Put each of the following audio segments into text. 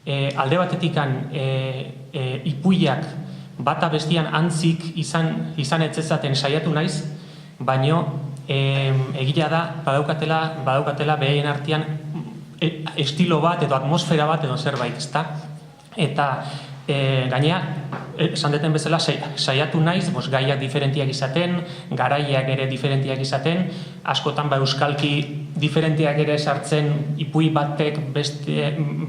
alde batetikan ipuiak bata bestian antzik izan etzezaten saiatu naiz, baino egia da badaukatela behaien artean estilo bat edo atmosfera bat edo zerbait, ezta? Eta gainea, esan deten bezala, saiatu naiz, gaiak diferentiak izaten, garaiak ere diferentiak izaten, askotan euskalki diferentiak ere sartzen ipui batek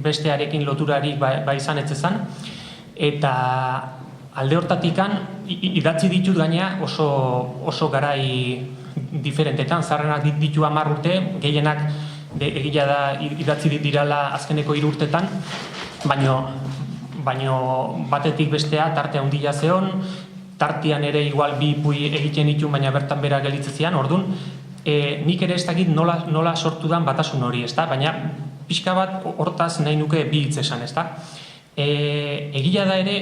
bestearekin loturarik izan etzezan, eta alde hortatikan idatzi ditut gainea oso garai diferentetan, zarrenak ditu 10 urte, gehienak egia da idatzi dirala azkeneko 3 urtetan, baino batetik bestea tarte handia zeon, tartean ere igual 2 ipui egiten ditu, baina bertan bera gelitzezian, orduan, nik ere ez dakit nola sortu dan batasun hori, ezta? Baina pixka bat hortaz nahi nuke bi hitz esan, ezta? Egia da ere,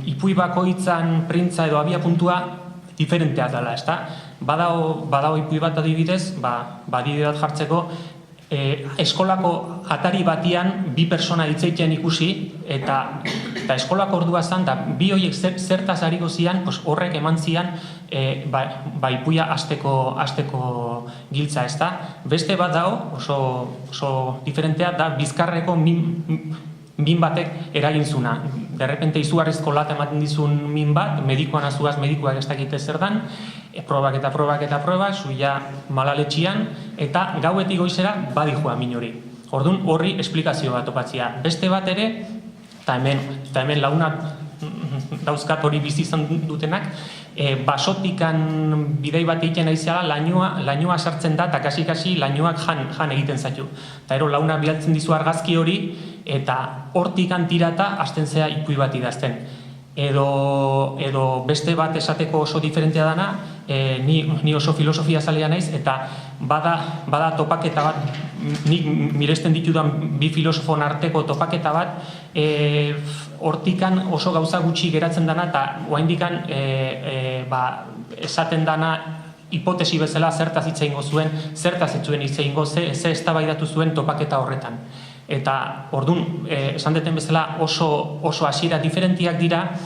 ipui bakoitzan printza edo abia puntua diferentea dela, ezta? Badao ipui bat adibidez, adibide bat jartzeko, eskolako atari batian 2 persona hitz egiten ikusi, eta eskolako ordua zan, da 2 horiek zertaz ari gozian, horrek eman zian ipuia hasteko giltza, ezta? Beste bat dao, oso diferentea, da bizkarreko min batek eragintzuna. Derrepente izugarrizko lat ematen dizun min bat, medikoan azuaz medikoak ez dakite zer dan, probak, zuia malaletxian, eta gauetik goizera badijua min hori. Orduan horri esplikazio bat topatzia. Beste bat ere, eta hemen lagunak dauzkat hori bizi izan dutenak, basotikan bidei bat egiten aizeala, lainoa sartzen da, eta kasi lainoak jan egiten zaitu. Eta ero launa bialtzen dizu argazki hori, eta hortikan tirata hasten zea ipui bat idazten. Edo beste bat esateko oso diferentea dana, ni oso filosofia zalea naiz, eta bada topaketa bat, nik miresten ditudan 2 filosofon arteko topaketa bat, hortikan oso gauza gutxi geratzen dana, eta oraindikan esaten dana hipotesi bezala zertaz hitz egingo zuen, zertaz ez zuen hitz egingo, ze eztabaidatu zuen topaketa horretan. Eta orduan, esan deten bezala oso hasiera diferentiak dira,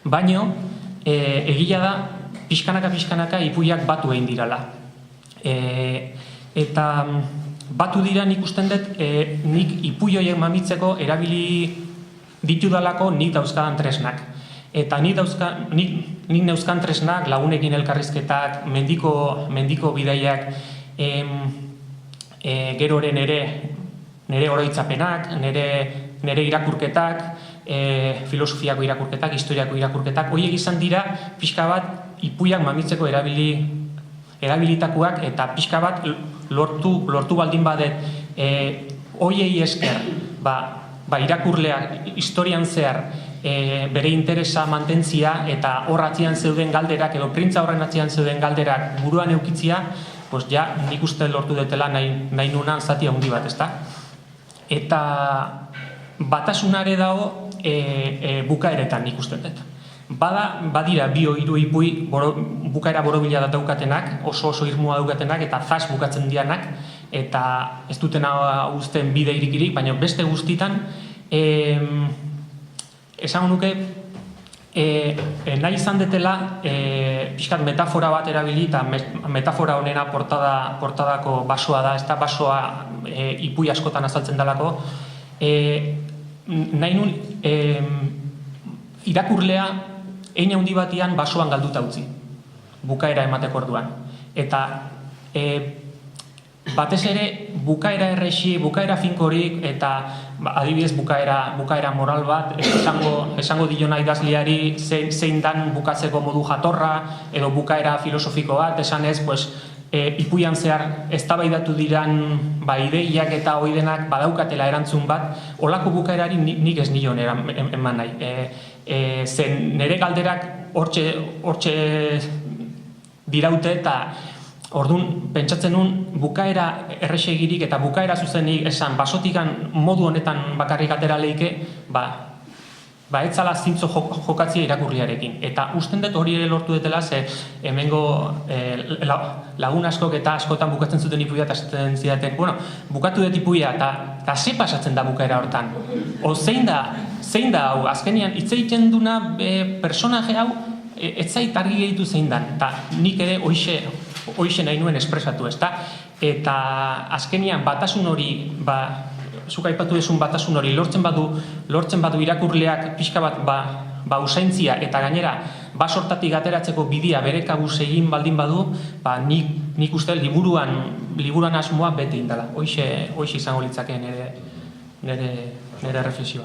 baino egia da pixkanaka ipuiak batu egin dirala. Eta batu dira nik usten dut nik ipui horiek mamitzeko erabili ditudalako nik dauzkadan tresnak. Eta nik neuzkan tresnak, lagunekin elkarrizketak, mendiko bidaiak, geroren nire oroitzapenak, nire irakurketak, filosofiako irakurketak, historiako irakurketak, horiek izan dira pixka bat ipuiak mamitzeko erabilitakoak, eta pixka bat lortu baldin badet horiei esker, irakurleak historian zehar bere interesa mantentzia eta hor atzian zeuden galderak edo printza horren atzian zeuden galderak buruan eukitzia, ja nik uste lortu detela nahi nunan zati handi bat, ezta? Eta batasunare dago bukaeretan nik uste dut. Badira 2-3 ipui bukaera borobila daukatenak, oso irmoa daukatenak, eta zas bukatzen dianak, eta ez dutena uzten bide irikirik, baina beste guztitan esango nuke nahi izan detela pixkat metafora bat erabili, eta metafora honena portadako basoa da, ez da basoa ipui askotan azaltzen dalako, nahi nun irakurlea hein handi batian basoan galduta utzi, bukaera emateko orduan. Eta batez ere bukaera errexi, bukaera finkorik, eta adibidez bukaera moral bat, esango diona idazleari zein dan bukatzeko modu jatorra, edo bukaera filosofiko bat, esanez, ipuian zehar eztabaidatu diran ideiak eta oidenak badaukatela erantzun bat, holako bukaerari nik ez nion eman nahi. Zen nire galderak hortxe diraute, eta orduan pentsatzen nun bukaera erresegirik eta bukaera zuzenik esan basotikan modu honetan bakarrik atera leike, etzala zintzo jokatzia irakurriarekin. Eta usten dut hori ere lortu dutela, ze hemengo lagun askok eta askotan bukatzen zuten ipuia eta esaten zidaten, bukatu dut ipuia eta ze pasatzen da bukaera hortan. Zein da hau, azkenian hitz egiten duna personaje hau, ez zait argi gehitu zein dan. Eta nik ere hoixe nahi nuen espresatu, ezta? Eta azkenian batasun hori, zuk aipatu desun batasun hori lortzen badu irakurleak pixka bat usaintzia eta gainera basortatik ateratzeko bidea bere kabuz egin baldin badu, nik uste liburuan asmoa bete indala. Hoixe izango litzake nire reflexioa.